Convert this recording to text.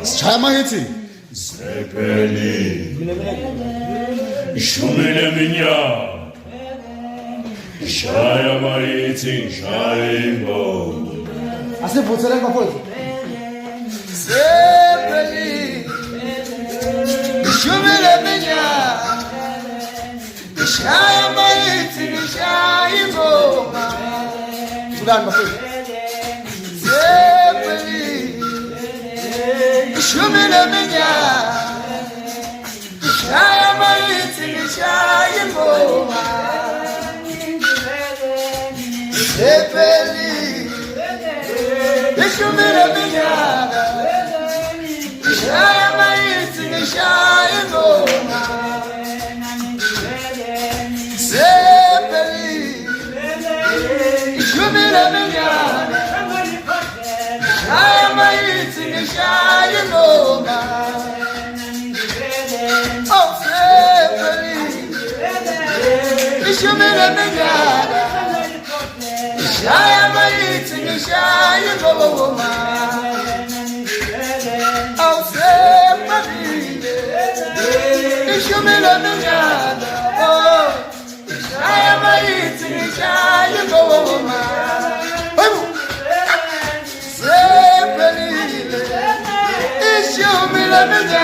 Chamaiti. Sepeli. Shumile minya. Shaya maiti, shaimbo. Ase botsela ka foto. Sepeli. Shumile minya. Shaya maiti, shaimbo. Sudan ba foto. Sepeli. Shumile minya. Shaya maiti, shaimbo. Sepeli, ishumile minyaka, ishaya maiti, ishaya ngoma. Sepeli, ishumile minyaka, ishaya maiti, ishaya ngoma. Oh, Sepeli, ishumile minyaka. Shaya maiti ni shaya ngoma. Au sepeli, ishumile minyaka. Oh, shaya maiti ni shaya ngoma. Sepeli, ishumile minyaka.